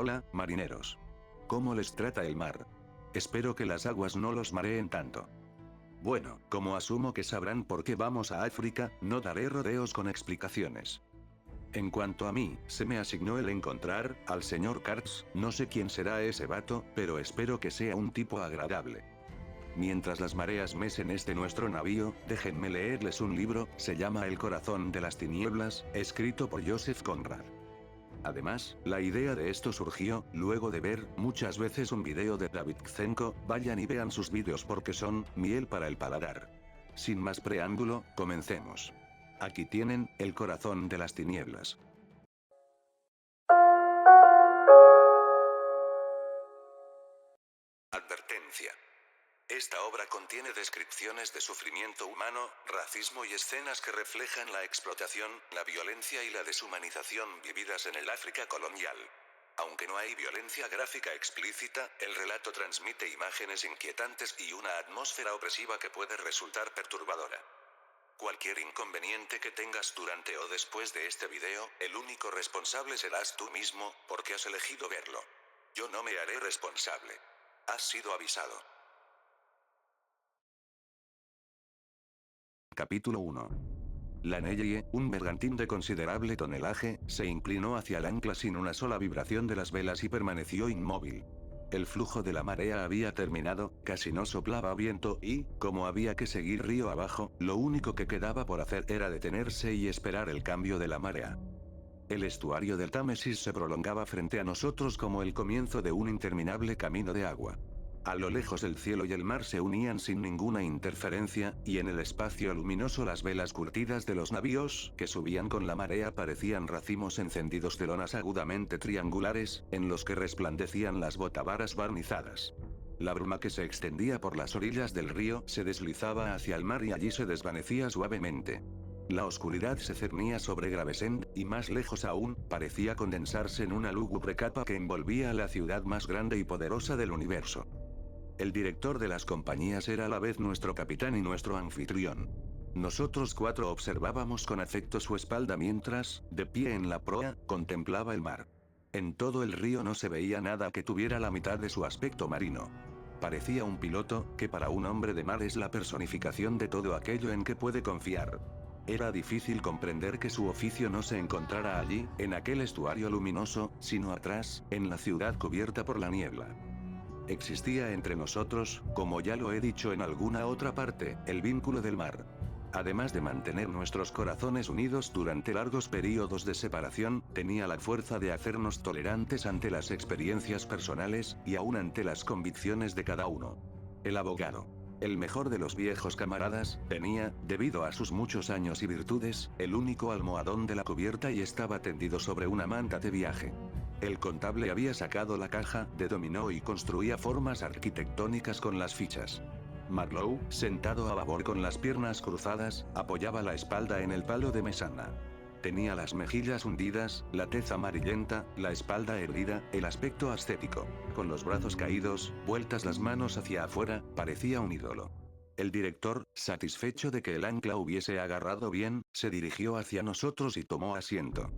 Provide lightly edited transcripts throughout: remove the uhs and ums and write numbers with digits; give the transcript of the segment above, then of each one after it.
Hola, marineros. ¿Cómo les trata el mar? Espero que las aguas no los mareen tanto. Bueno, como asumo que sabrán por qué vamos a África, no daré rodeos con explicaciones. En cuanto a mí, se me asignó el encontrar al señor Kurtz, no sé quién será ese vato, pero espero que sea un tipo agradable. Mientras las mareas mecen nuestro navío, déjenme leerles un libro, se llama El corazón de las tinieblas, escrito por Joseph Conrad. Además, la idea de esto surgió, luego de ver, muchas veces un video de David Kzenko, vayan y vean sus vídeos porque son, miel para el paladar. Sin más preámbulo, comencemos. Aquí tienen, El corazón de las tinieblas. Advertencia. Esta obra contiene descripciones de sufrimiento humano, racismo y escenas que reflejan la explotación, la violencia y la deshumanización vividas en el África colonial. Aunque no hay violencia gráfica explícita, el relato transmite imágenes inquietantes y una atmósfera opresiva que puede resultar perturbadora. Cualquier inconveniente que tengas durante o después de este video, el único responsable serás tú mismo, porque has elegido verlo. Yo no me haré responsable. Has sido avisado. Capítulo 1. La Nellie, un bergantín de considerable tonelaje, se inclinó hacia el ancla sin una sola vibración de las velas y permaneció inmóvil. El flujo de la marea había terminado, casi no soplaba viento y, como había que seguir río abajo, lo único que quedaba por hacer era detenerse y esperar el cambio de la marea. El estuario del Támesis se prolongaba frente a nosotros como el comienzo de un interminable camino de agua. A lo lejos el cielo y el mar se unían sin ninguna interferencia, y en el espacio luminoso las velas curtidas de los navíos, que subían con la marea, parecían racimos encendidos de lonas agudamente triangulares, en los que resplandecían las botavaras barnizadas. La bruma que se extendía por las orillas del río se deslizaba hacia el mar y allí se desvanecía suavemente. La oscuridad se cernía sobre Gravesend, y más lejos aún, parecía condensarse en una lúgubre capa que envolvía a la ciudad más grande y poderosa del universo. El director de las compañías era a la vez nuestro capitán y nuestro anfitrión. Nosotros cuatro observábamos con afecto su espalda mientras, de pie en la proa, contemplaba el mar. En todo el río no se veía nada que tuviera la mitad de su aspecto marino. Parecía un piloto, que para un hombre de mar es la personificación de todo aquello en que puede confiar. Era difícil comprender que su oficio no se encontrara allí, en aquel estuario luminoso, sino atrás, en la ciudad cubierta por la niebla. Existía entre nosotros, como ya lo he dicho en alguna otra parte, el vínculo del mar. Además de mantener nuestros corazones unidos durante largos períodos de separación, tenía la fuerza de hacernos tolerantes ante las experiencias personales, y aún ante las convicciones de cada uno. El abogado, el mejor de los viejos camaradas, tenía, debido a sus muchos años y virtudes, el único almohadón de la cubierta y estaba tendido sobre una manta de viaje. El contable había sacado la caja de dominó y construía formas arquitectónicas con las fichas. Marlowe, sentado a babor con las piernas cruzadas, apoyaba la espalda en el palo de mesana. Tenía las mejillas hundidas, la tez amarillenta, la espalda erguida, el aspecto ascético. Con los brazos caídos, vueltas las manos hacia afuera, parecía un ídolo. El director, satisfecho de que el ancla hubiese agarrado bien, se dirigió hacia nosotros y tomó asiento.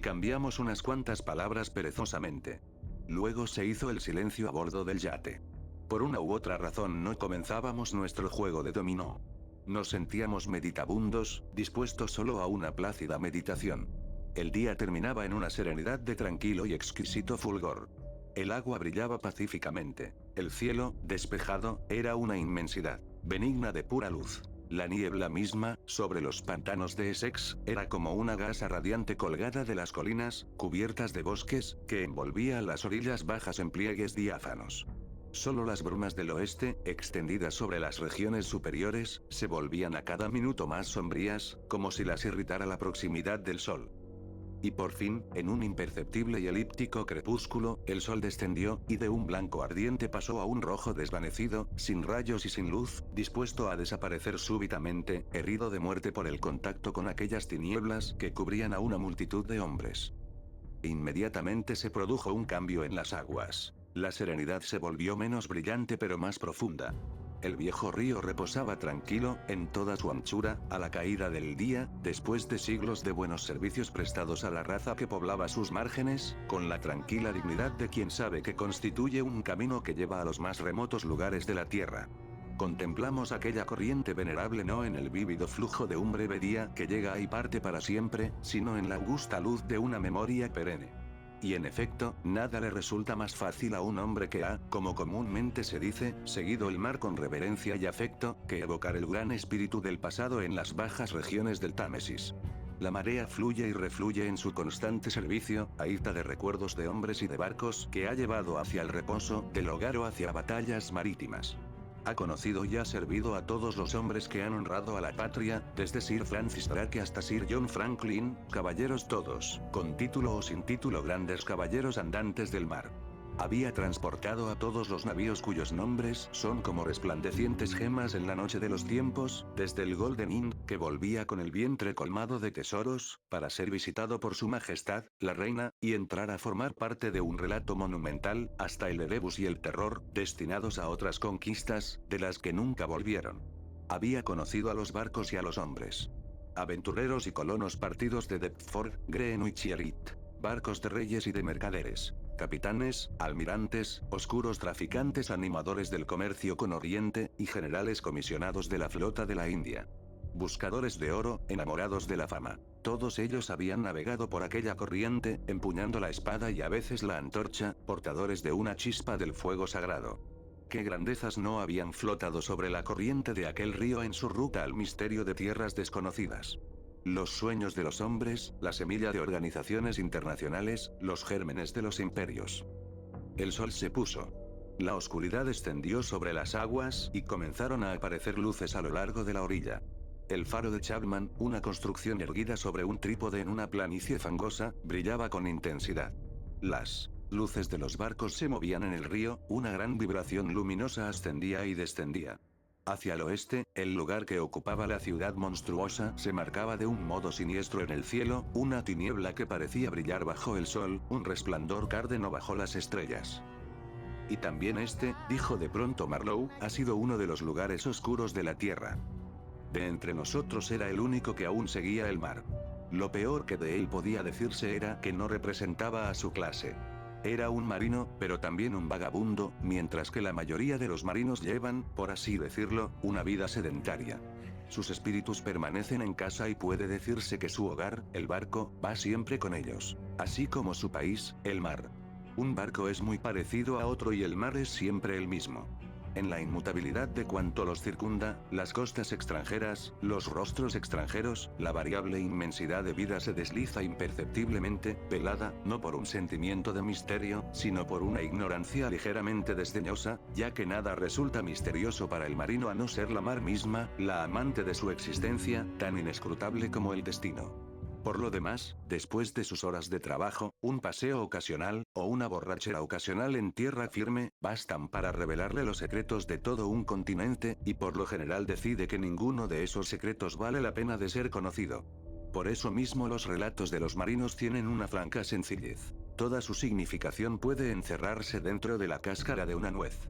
Cambiamos unas cuantas palabras perezosamente. Luego se hizo el silencio a bordo del yate. Por una u otra razón no comenzábamos nuestro juego de dominó. Nos sentíamos meditabundos, dispuestos solo a una plácida meditación. El día terminaba en una serenidad de tranquilo y exquisito fulgor. El agua brillaba pacíficamente. El cielo, despejado, era una inmensidad benigna de pura luz. La niebla misma, sobre los pantanos de Essex, era como una gasa radiante colgada de las colinas, cubiertas de bosques, que envolvía las orillas bajas en pliegues diáfanos. Solo las brumas del oeste, extendidas sobre las regiones superiores, se volvían a cada minuto más sombrías, como si las irritara la proximidad del sol. Y por fin, en un imperceptible y elíptico crepúsculo, el sol descendió, y de un blanco ardiente pasó a un rojo desvanecido, sin rayos y sin luz, dispuesto a desaparecer súbitamente, herido de muerte por el contacto con aquellas tinieblas que cubrían a una multitud de hombres. Inmediatamente se produjo un cambio en las aguas. La serenidad se volvió menos brillante pero más profunda. El viejo río reposaba tranquilo, en toda su anchura, a la caída del día, después de siglos de buenos servicios prestados a la raza que poblaba sus márgenes, con la tranquila dignidad de quien sabe que constituye un camino que lleva a los más remotos lugares de la tierra. Contemplamos aquella corriente venerable no en el vívido flujo de un breve día que llega y parte para siempre, sino en la augusta luz de una memoria perenne. Y en efecto, nada le resulta más fácil a un hombre que ha, como comúnmente se dice, seguido el mar con reverencia y afecto, que evocar el gran espíritu del pasado en las bajas regiones del Támesis. La marea fluye y refluye en su constante servicio, ahita de recuerdos de hombres y de barcos que ha llevado hacia el reposo del hogar o hacia batallas marítimas. Ha conocido y ha servido a todos los hombres que han honrado a la patria, desde Sir Francis Drake hasta Sir John Franklin, caballeros todos, con título o sin título, grandes caballeros andantes del mar. Había transportado a todos los navíos cuyos nombres son como resplandecientes gemas en la noche de los tiempos, desde el Golden Inn, que volvía con el vientre colmado de tesoros, para ser visitado por su majestad, la reina, y entrar a formar parte de un relato monumental, hasta el Erebus y el Terror, destinados a otras conquistas, de las que nunca volvieron. Había conocido a los barcos y a los hombres. Aventureros y colonos partidos de Deptford, Greenwich y Elite. Barcos de reyes y de mercaderes. Capitanes, almirantes, oscuros traficantes animadores del comercio con Oriente, y generales comisionados de la flota de la India. Buscadores de oro, enamorados de la fama. Todos ellos habían navegado por aquella corriente, empuñando la espada y a veces la antorcha, portadores de una chispa del fuego sagrado. ¿Qué grandezas no habían flotado sobre la corriente de aquel río en su ruta al misterio de tierras desconocidas? Los sueños de los hombres, la semilla de organizaciones internacionales, los gérmenes de los imperios. El sol se puso. La oscuridad extendió sobre las aguas, y comenzaron a aparecer luces a lo largo de la orilla. El faro de Chapman, una construcción erguida sobre un trípode en una planicie fangosa, brillaba con intensidad. Las luces de los barcos se movían en el río, una gran vibración luminosa ascendía y descendía. Hacia el oeste, el lugar que ocupaba la ciudad monstruosa se marcaba de un modo siniestro en el cielo, una tiniebla que parecía brillar bajo el sol, un resplandor cárdeno bajo las estrellas. Y también este, dijo de pronto Marlowe, ha sido uno de los lugares oscuros de la tierra. De entre nosotros era el único que aún seguía el mar. Lo peor que de él podía decirse era que no representaba a su clase. Era un marino, pero también un vagabundo, mientras que la mayoría de los marinos llevan, por así decirlo, una vida sedentaria. Sus espíritus permanecen en casa y puede decirse que su hogar, el barco, va siempre con ellos. Así como su país, el mar. Un barco es muy parecido a otro y el mar es siempre el mismo. En la inmutabilidad de cuanto los circunda, las costas extranjeras, los rostros extranjeros, la variable inmensidad de vida se desliza imperceptiblemente, velada, no por un sentimiento de misterio, sino por una ignorancia ligeramente desdeñosa, ya que nada resulta misterioso para el marino a no ser la mar misma, la amante de su existencia, tan inescrutable como el destino. Por lo demás, después de sus horas de trabajo, un paseo ocasional, o una borrachera ocasional en tierra firme, bastan para revelarle los secretos de todo un continente, y por lo general decide que ninguno de esos secretos vale la pena de ser conocido. Por eso mismo los relatos de los marinos tienen una franca sencillez. Toda su significación puede encerrarse dentro de la cáscara de una nuez.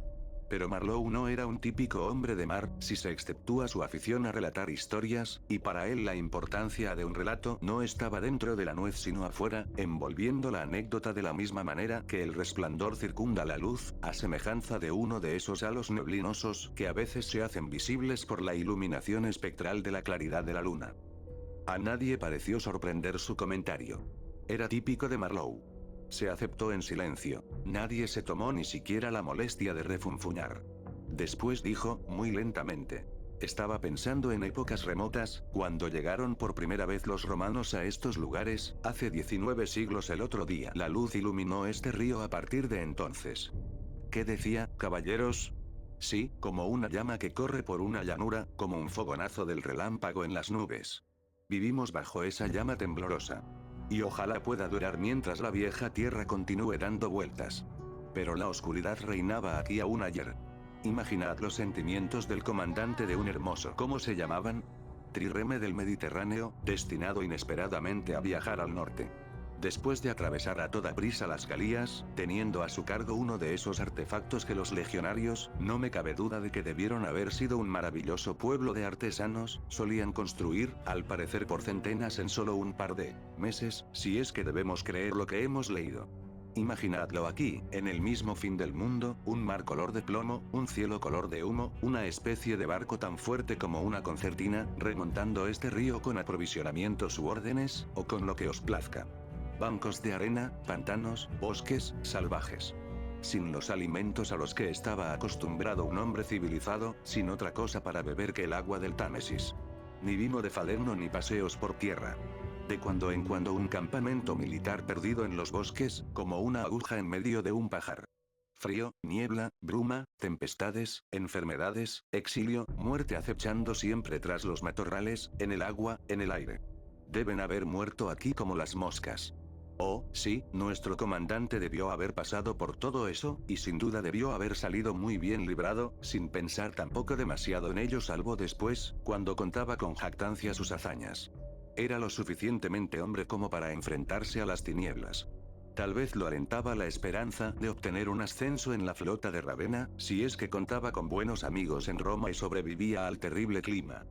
Pero Marlowe no era un típico hombre de mar, si se exceptúa su afición a relatar historias, y para él la importancia de un relato no estaba dentro de la nuez sino afuera, envolviendo la anécdota de la misma manera que el resplandor circunda la luz, a semejanza de uno de esos halos neblinosos que a veces se hacen visibles por la iluminación espectral de la claridad de la luna. A nadie pareció sorprender su comentario. Era típico de Marlowe. Se aceptó en silencio. Nadie se tomó ni siquiera la molestia de refunfuñar. Después dijo, muy lentamente. Estaba pensando en épocas remotas, cuando llegaron por primera vez los romanos a estos lugares, hace 19 siglos el otro día. La luz iluminó este río a partir de entonces. ¿Qué decía, caballeros? Sí, como una llama que corre por una llanura, como un fogonazo del relámpago en las nubes. Vivimos bajo esa llama temblorosa. Y ojalá pueda durar mientras la vieja tierra continúe dando vueltas. Pero la oscuridad reinaba aquí aún ayer. Imaginad los sentimientos del comandante de un hermoso. ¿Cómo se llamaban? Trireme del Mediterráneo, destinado inesperadamente a viajar al norte. Después de atravesar a toda prisa las Galías, teniendo a su cargo uno de esos artefactos que los legionarios, no me cabe duda de que debieron haber sido un maravilloso pueblo de artesanos, solían construir, al parecer por centenas en solo un par de meses, si es que debemos creer lo que hemos leído. Imaginadlo aquí, en el mismo fin del mundo, un mar color de plomo, un cielo color de humo, una especie de barco tan fuerte como una concertina, remontando este río con aprovisionamientos u órdenes, o con lo que os plazca. Bancos de arena, pantanos, bosques, salvajes. Sin los alimentos a los que estaba acostumbrado un hombre civilizado, sin otra cosa para beber que el agua del Támesis. Ni vino de Falerno ni paseos por tierra. De cuando en cuando un campamento militar perdido en los bosques, como una aguja en medio de un pajar. Frío, niebla, bruma, tempestades, enfermedades, exilio, muerte acechando siempre tras los matorrales, en el agua, en el aire. Deben haber muerto aquí como las moscas. Oh, sí, nuestro comandante debió haber pasado por todo eso, y sin duda debió haber salido muy bien librado, sin pensar tampoco demasiado en ello salvo después, cuando contaba con jactancia sus hazañas. Era lo suficientemente hombre como para enfrentarse a las tinieblas. Tal vez lo alentaba la esperanza de obtener un ascenso en la flota de Ravenna, si es que contaba con buenos amigos en Roma y sobrevivía al terrible clima.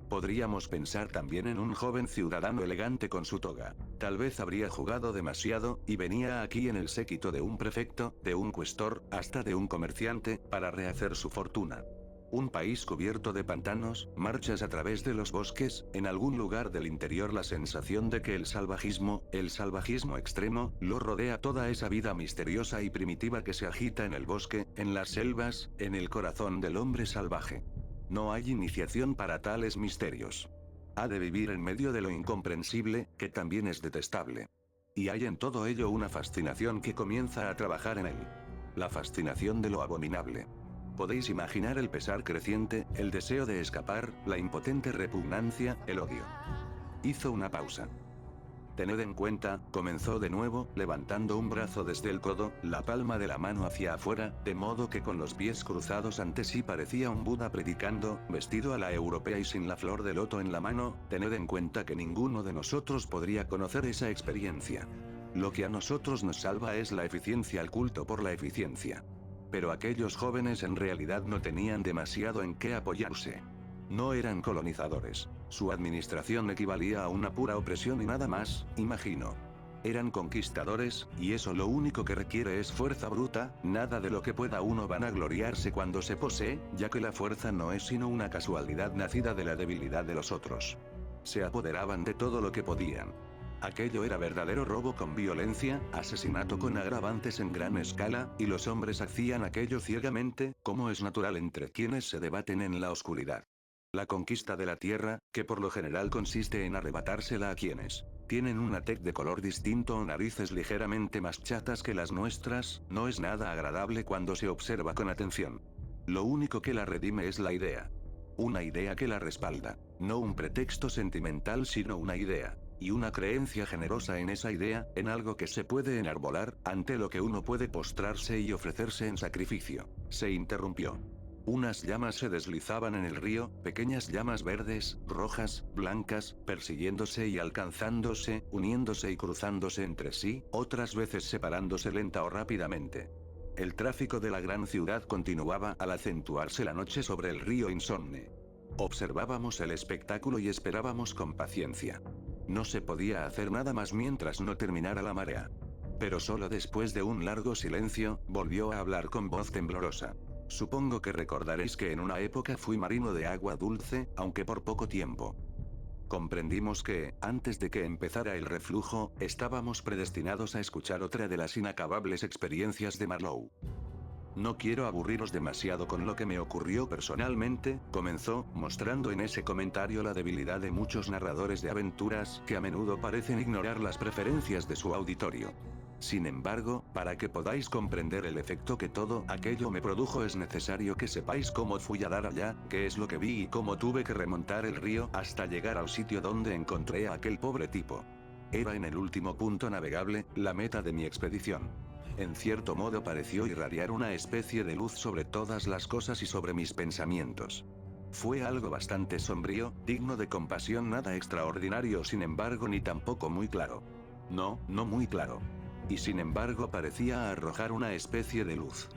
Podríamos pensar también en un joven ciudadano elegante con su toga. Tal vez habría jugado demasiado, y venía aquí en el séquito de un prefecto, de un cuestor, hasta de un comerciante, para rehacer su fortuna. Un país cubierto de pantanos, marchas a través de los bosques, en algún lugar del interior la sensación de que el salvajismo extremo, lo rodea toda esa vida misteriosa y primitiva que se agita en el bosque, en las selvas, en el corazón del hombre salvaje. No hay iniciación para tales misterios. Ha de vivir en medio de lo incomprensible, que también es detestable. Y hay en todo ello una fascinación que comienza a trabajar en él. La fascinación de lo abominable. Podéis imaginar el pesar creciente, el deseo de escapar, la impotente repugnancia, el odio. Hizo una pausa. Tened en cuenta, comenzó de nuevo, levantando un brazo desde el codo, la palma de la mano hacia afuera, de modo que con los pies cruzados ante sí parecía un Buda predicando, vestido a la europea y sin la flor de loto en la mano. Tened en cuenta que ninguno de nosotros podría conocer esa experiencia. Lo que a nosotros nos salva es la eficiencia, el culto por la eficiencia. Pero aquellos jóvenes en realidad no tenían demasiado en qué apoyarse. No eran colonizadores. Su administración equivalía a una pura opresión y nada más, imagino. Eran conquistadores, y eso lo único que requiere es fuerza bruta, nada de lo que pueda uno vanagloriarse cuando se posee, ya que la fuerza no es sino una casualidad nacida de la debilidad de los otros. Se apoderaban de todo lo que podían. Aquello era verdadero robo con violencia, asesinato con agravantes en gran escala, y los hombres hacían aquello ciegamente, como es natural entre quienes se debaten en la oscuridad. La conquista de la tierra, que por lo general consiste en arrebatársela a quienes tienen una tez de color distinto o narices ligeramente más chatas que las nuestras, no es nada agradable cuando se observa con atención. Lo único que la redime es la idea. Una idea que la respalda. No un pretexto sentimental sino una idea. Y una creencia generosa en esa idea, en algo que se puede enarbolar, ante lo que uno puede postrarse y ofrecerse en sacrificio. Se interrumpió. Unas llamas se deslizaban en el río, pequeñas llamas verdes, rojas, blancas, persiguiéndose y alcanzándose, uniéndose y cruzándose entre sí, otras veces separándose lenta o rápidamente. El tráfico de la gran ciudad continuaba al acentuarse la noche sobre el río insomne. Observábamos el espectáculo y esperábamos con paciencia. No se podía hacer nada más mientras no terminara la marea. Pero solo después de un largo silencio, volvió a hablar con voz temblorosa. Supongo que recordaréis que en una época fui marino de agua dulce, aunque por poco tiempo. Comprendimos que, antes de que empezara el reflujo, estábamos predestinados a escuchar otra de las inacabables experiencias de Marlowe. No quiero aburriros demasiado con lo que me ocurrió personalmente, comenzó, mostrando en ese comentario la debilidad de muchos narradores de aventuras que a menudo parecen ignorar las preferencias de su auditorio. Sin embargo, para que podáis comprender el efecto que todo aquello me produjo es necesario que sepáis cómo fui a dar allá, qué es lo que vi y cómo tuve que remontar el río hasta llegar al sitio donde encontré a aquel pobre tipo. Era en el último punto navegable, la meta de mi expedición. En cierto modo pareció irradiar una especie de luz sobre todas las cosas y sobre mis pensamientos. Fue algo bastante sombrío, digno de compasión, nada extraordinario sin embargo ni tampoco muy claro. No, no muy claro. Y sin embargo parecía arrojar una especie de luz.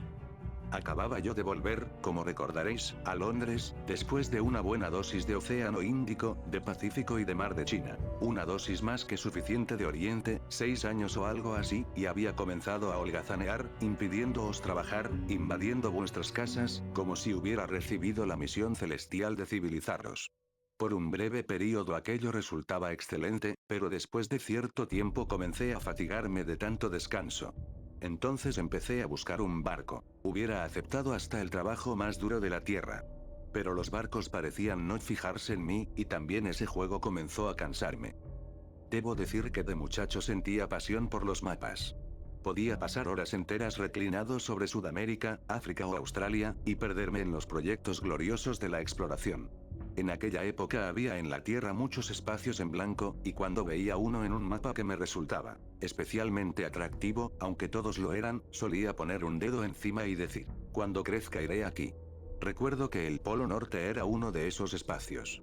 Acababa yo de volver, como recordaréis, a Londres, después de una buena dosis de Océano Índico, de Pacífico y de Mar de China. Una dosis más que suficiente de Oriente, 6 años o algo así, y había comenzado a holgazanear, impidiéndoos trabajar, invadiendo vuestras casas, como si hubiera recibido la misión celestial de civilizarlos. Por un breve período aquello resultaba excelente, pero después de cierto tiempo comencé a fatigarme de tanto descanso. Entonces empecé a buscar un barco. Hubiera aceptado hasta el trabajo más duro de la tierra. Pero los barcos parecían no fijarse en mí, y también ese juego comenzó a cansarme. Debo decir que de muchacho sentía pasión por los mapas. Podía pasar horas enteras reclinado sobre Sudamérica, África o Australia, y perderme en los proyectos gloriosos de la exploración. En aquella época había en la Tierra muchos espacios en blanco, y cuando veía uno en un mapa que me resultaba especialmente atractivo, aunque todos lo eran, solía poner un dedo encima y decir, cuando crezca iré aquí. Recuerdo que el Polo Norte era uno de esos espacios.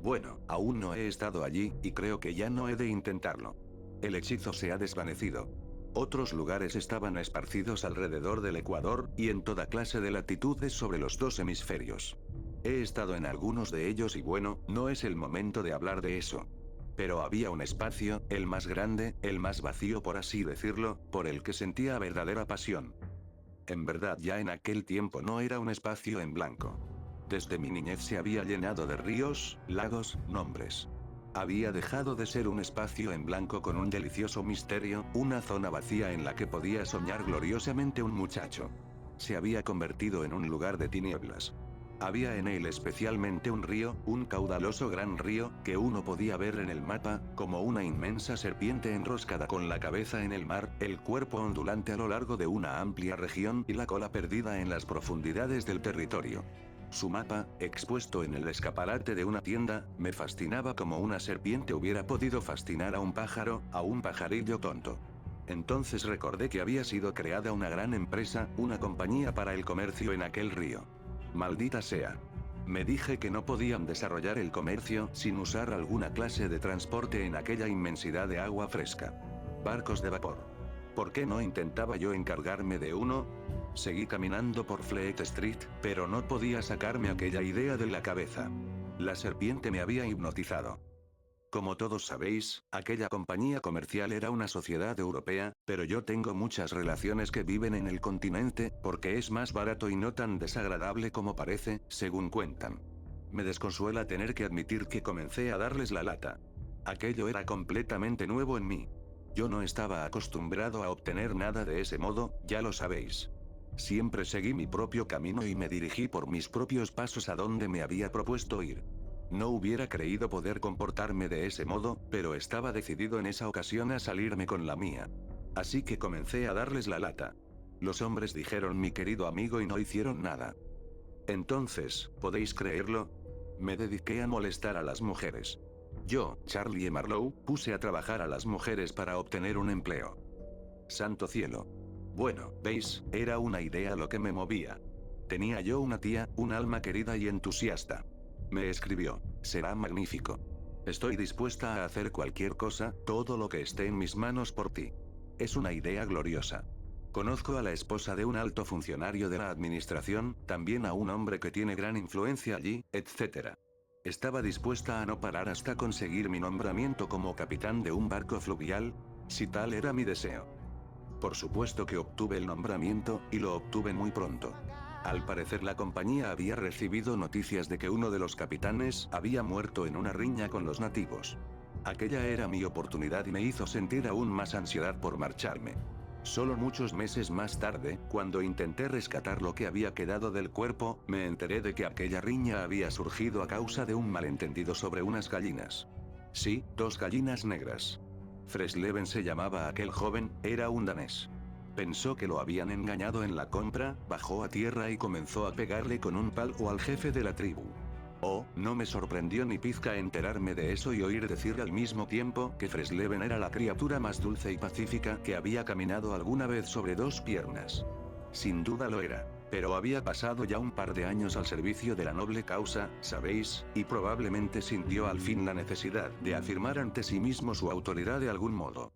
Bueno, aún no he estado allí, y creo que ya no he de intentarlo. El hechizo se ha desvanecido. Otros lugares estaban esparcidos alrededor del Ecuador, y en toda clase de latitudes sobre los 2 hemisferios. He estado en algunos de ellos y bueno, no es el momento de hablar de eso. Pero había un espacio, el más grande, el más vacío por así decirlo, por el que sentía verdadera pasión. En verdad ya en aquel tiempo no era un espacio en blanco. Desde mi niñez se había llenado de ríos, lagos, nombres. Había dejado de ser un espacio en blanco con un delicioso misterio, una zona vacía en la que podía soñar gloriosamente un muchacho. Se había convertido en un lugar de tinieblas. Había en él especialmente un río, un caudaloso gran río, que uno podía ver en el mapa, como una inmensa serpiente enroscada con la cabeza en el mar, el cuerpo ondulante a lo largo de una amplia región y la cola perdida en las profundidades del territorio. Su mapa, expuesto en el escaparate de una tienda, me fascinaba como una serpiente hubiera podido fascinar a un pájaro, a un pajarillo tonto. Entonces recordé que había sido creada una gran empresa, una compañía para el comercio en aquel río. Maldita sea. Me dije que no podían desarrollar el comercio sin usar alguna clase de transporte en aquella inmensidad de agua fresca. Barcos de vapor. ¿Por qué no intentaba yo encargarme de uno? Seguí caminando por Fleet Street, pero no podía sacarme aquella idea de la cabeza. La serpiente me había hipnotizado. Como todos sabéis, aquella compañía comercial era una sociedad europea, pero yo tengo muchas relaciones que viven en el continente, porque es más barato y no tan desagradable como parece, según cuentan. Me desconsuela tener que admitir que comencé a darles la lata. Aquello era completamente nuevo en mí. Yo no estaba acostumbrado a obtener nada de ese modo, ya lo sabéis. Siempre seguí mi propio camino y me dirigí por mis propios pasos a donde me había propuesto ir. No hubiera creído poder comportarme de ese modo, pero estaba decidido en esa ocasión a salirme con la mía. Así que comencé a darles la lata. Los hombres dijeron mi querido amigo y no hicieron nada. Entonces, ¿podéis creerlo? Me dediqué a molestar a las mujeres. Yo, Charlie Marlowe, puse a trabajar a las mujeres para obtener un empleo. Santo cielo. Bueno, veis, era una idea lo que me movía. Tenía yo una tía, un alma querida y entusiasta. Me escribió, será magnífico. Estoy dispuesta a hacer cualquier cosa, todo lo que esté en mis manos por ti. Es una idea gloriosa. Conozco a la esposa de un alto funcionario de la administración, también a un hombre que tiene gran influencia allí, etc. Estaba dispuesta a no parar hasta conseguir mi nombramiento como capitán de un barco fluvial, si tal era mi deseo. Por supuesto que obtuve el nombramiento, y lo obtuve muy pronto. Al parecer la compañía había recibido noticias de que uno de los capitanes había muerto en una riña con los nativos. Aquella era mi oportunidad y me hizo sentir aún más ansiedad por marcharme. Solo muchos meses más tarde, cuando intenté rescatar lo que había quedado del cuerpo, me enteré de que aquella riña había surgido a causa de un malentendido sobre unas gallinas. Sí, 2 gallinas negras. Fresleven se llamaba aquel joven, era un danés. Pensó que lo habían engañado en la compra, bajó a tierra y comenzó a pegarle con un palo al jefe de la tribu. Oh, no me sorprendió ni pizca enterarme de eso y oír decir al mismo tiempo que Fresleven era la criatura más dulce y pacífica que había caminado alguna vez sobre 2 piernas. Sin duda lo era, pero había pasado ya un par de años al servicio de la noble causa, sabéis, y probablemente sintió al fin la necesidad de afirmar ante sí mismo su autoridad de algún modo.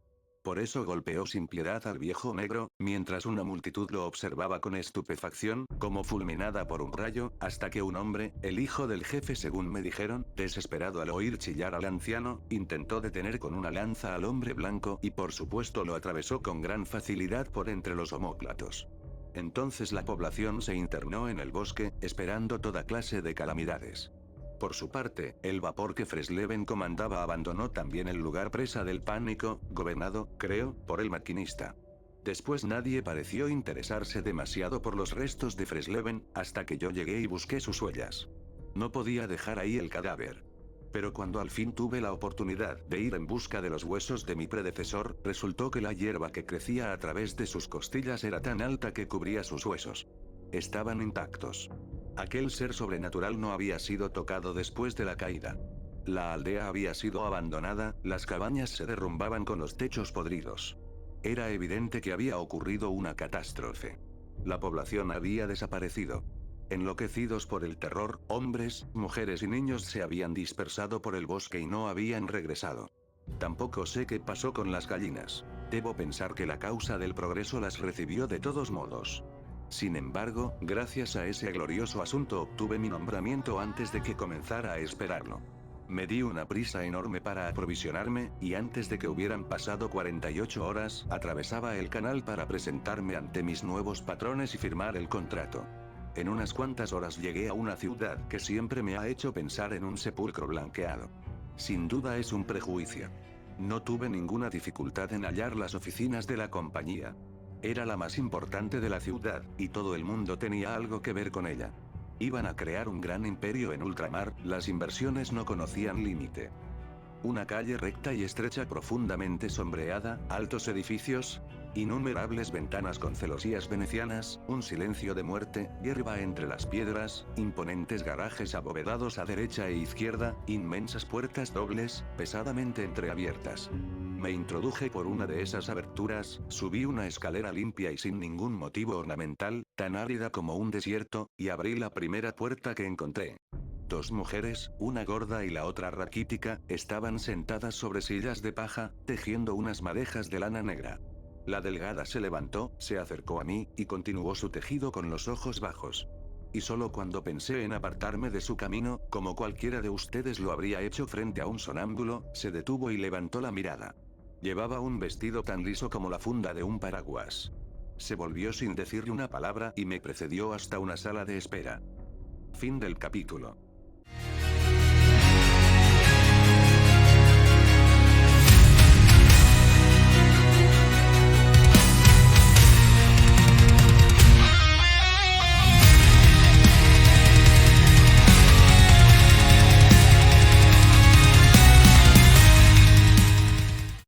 Por eso golpeó sin piedad al viejo negro, mientras una multitud lo observaba con estupefacción, como fulminada por un rayo, hasta que un hombre, el hijo del jefe según me dijeron, desesperado al oír chillar al anciano, intentó detener con una lanza al hombre blanco y por supuesto lo atravesó con gran facilidad por entre los omóplatos. Entonces la población se internó en el bosque, esperando toda clase de calamidades. Por su parte, el vapor que Fresleven comandaba abandonó también el lugar presa del pánico, gobernado, creo, por el maquinista. Después nadie pareció interesarse demasiado por los restos de Fresleven, hasta que yo llegué y busqué sus huellas. No podía dejar ahí el cadáver. Pero cuando al fin tuve la oportunidad de ir en busca de los huesos de mi predecesor, resultó que la hierba que crecía a través de sus costillas era tan alta que cubría sus huesos. Estaban intactos. Aquel ser sobrenatural no había sido tocado después de la caída. La aldea había sido abandonada, las cabañas se derrumbaban con los techos podridos. Era evidente que había ocurrido una catástrofe. La población había desaparecido. Enloquecidos por el terror, hombres, mujeres y niños se habían dispersado por el bosque y no habían regresado. Tampoco sé qué pasó con las gallinas. Debo pensar que la causa del progreso las recibió de todos modos. Sin embargo, gracias a ese glorioso asunto obtuve mi nombramiento antes de que comenzara a esperarlo. Me di una prisa enorme para aprovisionarme, y antes de que hubieran pasado 48 horas, atravesaba el canal para presentarme ante mis nuevos patrones y firmar el contrato. En unas cuantas horas llegué a una ciudad que siempre me ha hecho pensar en un sepulcro blanqueado. Sin duda es un prejuicio. No tuve ninguna dificultad en hallar las oficinas de la compañía. Era la más importante de la ciudad, y todo el mundo tenía algo que ver con ella. Iban a crear un gran imperio en ultramar, las inversiones no conocían límite. Una calle recta y estrecha profundamente sombreada, altos edificios, innumerables ventanas con celosías venecianas, un silencio de muerte, hierba entre las piedras, imponentes garajes abovedados a derecha e izquierda, inmensas puertas dobles, pesadamente entreabiertas. Me introduje por una de esas aberturas, subí una escalera limpia y sin ningún motivo ornamental, tan árida como un desierto, y abrí la primera puerta que encontré. Dos mujeres, una gorda y la otra raquítica, estaban sentadas sobre sillas de paja, tejiendo unas madejas de lana negra. La delgada se levantó, se acercó a mí, y continuó su tejido con los ojos bajos. Y solo cuando pensé en apartarme de su camino, como cualquiera de ustedes lo habría hecho frente a un sonámbulo, se detuvo y levantó la mirada. Llevaba un vestido tan liso como la funda de un paraguas. Se volvió sin decirle una palabra y me precedió hasta una sala de espera. Fin del capítulo.